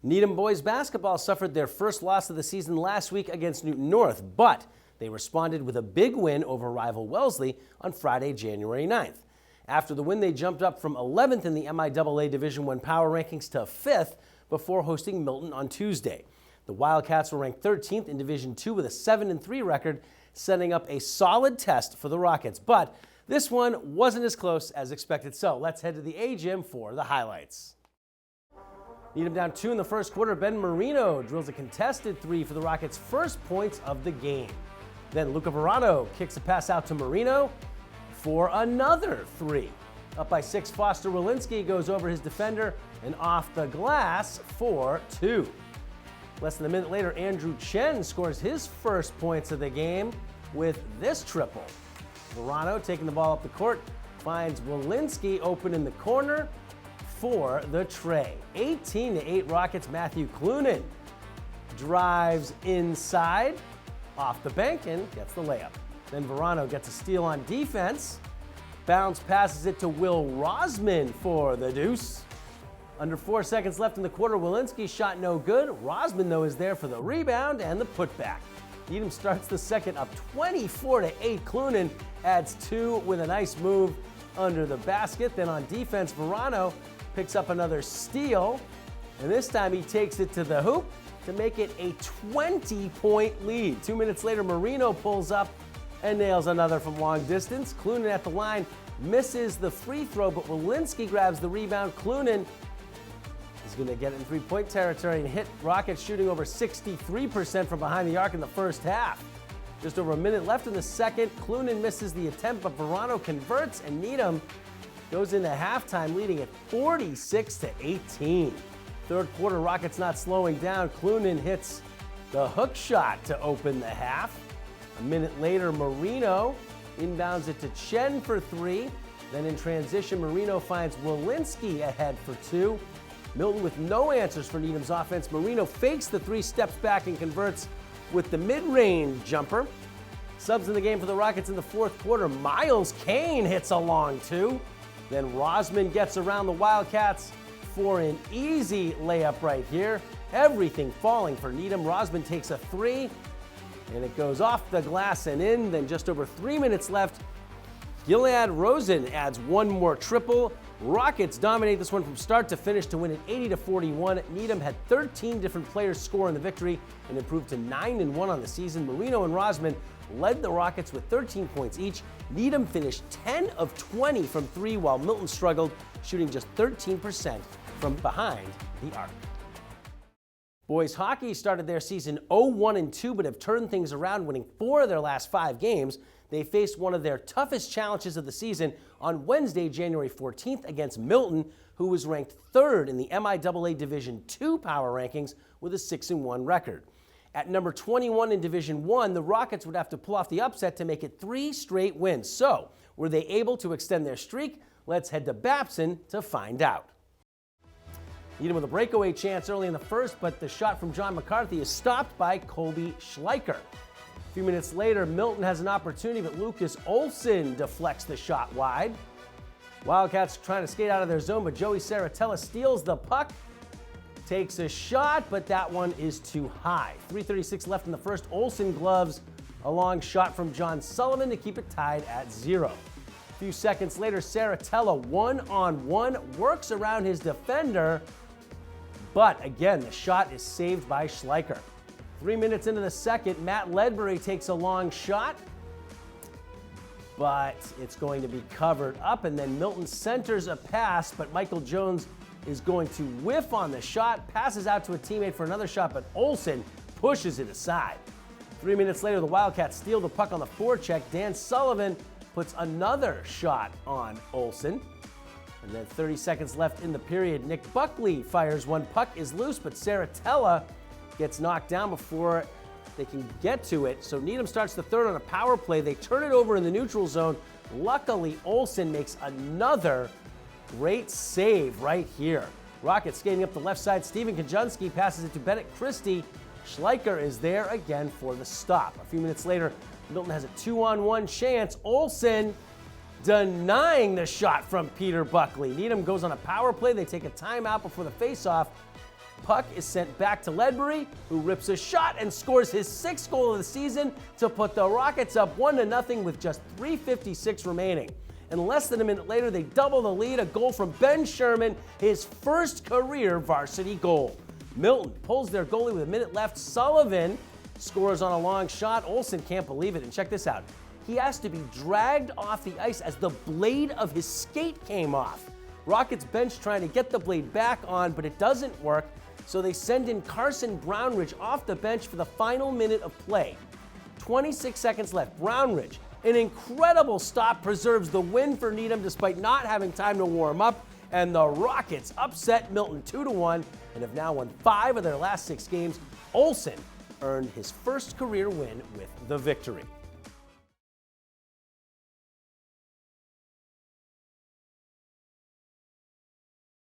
Needham boys basketball suffered their first loss of the season last week against Newton North, but they responded with a big win over rival Wellesley on Friday, January 9th. After the win, they jumped up from 11th in the MIAA Division I power rankings to 5th before hosting Milton on Tuesday. The Wildcats were ranked 13th in Division II with a 7-3 record, setting up a solid test for the Rockets. But this one wasn't as close as expected, so let's head to the A-Gym for the highlights. Needham down 2 in the first quarter. Ben Marino drills a contested 3 for the Rockets' first points of the game. Then Luca Verano kicks a pass out to Marino for another 3. Up by 6, Foster Walensky goes over his defender and off the glass for 2. Less than a minute later, Andrew Chen scores his first points of the game with this triple. Verano, taking the ball up the court, finds Walensky open in the corner for the tray. 18-8 Rockets. Matthew Clunan drives inside, off the bank, and gets the layup. Then Verano gets a steal on defense. Bounce passes it to Will Rosman for the deuce. Under 4 seconds left in the quarter, Walensky's shot no good. Rosman, though, is there for the rebound and the putback. Needham starts the second up 24-8. Clunan adds 2 with a nice move under the basket. Then on defense, Verano picks up another steal, and this time he takes it to the hoop to make it a 20-point lead. 2 minutes later, Marino pulls up and nails another from long distance. Clunan at the line misses the free throw, but Walensky grabs the rebound. Clunan is going to get in three-point territory and hit Rockets shooting over 63% from behind the arc in the first half. Just over a minute left in the second. Clunan misses the attempt, but Verano converts, and Needham goes into halftime leading at 46-18. Third quarter, Rockets not slowing down. Clunan hits the hook shot to open the half. A minute later, Marino inbounds it to Chen for 3. Then in transition, Marino finds Walensky ahead for 2. Milton with no answers for Needham's offense. Marino fakes the 3, steps back, and converts with the mid-range jumper. Subs in the game for the Rockets in the fourth quarter. Miles Kane hits a long 2. Then Rosman gets around the Wildcats for an easy layup right here. Everything falling for Needham. Rosman takes a 3, and it goes off the glass and in. Then just over 3 minutes left, Gilead Rosen adds 1 more triple. Rockets dominate this one from start to finish to win it 80-41. Needham had 13 different players score in the victory and improved to 9-1 on the season. Marino and Rosman led the Rockets with 13 points each. Needham finished 10 of 20 from 3, while Milton struggled, shooting just 13% from behind the arc. Boys hockey started their season 0-1-2, but have turned things around, winning 4 of their last 5 games. They faced one of their toughest challenges of the season on Wednesday, January 14th, against Milton, who was ranked 3rd in the MIAA Division II power rankings with a 6-1 record. At number 21 in Division I, the Rockets would have to pull off the upset to make it 3 straight wins. So, were they able to extend their streak? Let's head to Babson to find out. Needham with a breakaway chance early in the first, but the shot from John McCarthy is stopped by Colby Schleicher. A few minutes later, Milton has an opportunity, but Lucas Olson deflects the shot wide. Wildcats trying to skate out of their zone, but Joey Saratella steals the puck, takes a shot, but that one is too high. 3:36 left in the first. Olson gloves a long shot from John Sullivan to keep it tied at 0. A few seconds later, Saratella one-on-one works around his defender, but again, the shot is saved by Schleicher. 3 minutes into the second, Matt Ledbury takes a long shot, but it's going to be covered up, and then Milton centers a pass, but Michael Jones is going to whiff on the shot, passes out to a teammate for another shot, but Olson pushes it aside. 3 minutes later, the Wildcats steal the puck on the forecheck. Dan Sullivan puts another shot on Olson. And then 30 seconds left in the period, Nick Buckley fires one. Puck is loose, but Saratella gets knocked down before they can get to it. So Needham starts the third on a power play. They turn it over in the neutral zone. Luckily, Olson makes another great save right here. Rockets skating up the left side. Steven Kaczynski passes it to Bennett Christie. Schleicher is there again for the stop. A few minutes later, Milton has a 2-on-1 chance. Olson denying the shot from Peter Buckley. Needham goes on a power play. They take a timeout before the faceoff. Puck is sent back to Ledbury, who rips a shot and scores his 6th goal of the season to put the Rockets up 1-0 with just 3:56 remaining. And less than a minute later, they double the lead, a goal from Ben Sherman, his first career varsity goal. Milton pulls their goalie with a minute left. Sullivan scores on a long shot. Olsen can't believe it, and check this out. He has to be dragged off the ice as the blade of his skate came off. Rockets bench trying to get the blade back on, but it doesn't work, so they send in Carson Brownridge off the bench for the final minute of play. 26 seconds left. Brownridge, an incredible stop, preserves the win for Needham despite not having time to warm up, and the Rockets upset Milton 2-1 and have now won 5 of their last 6 games. Olsen earned his first career win with the victory.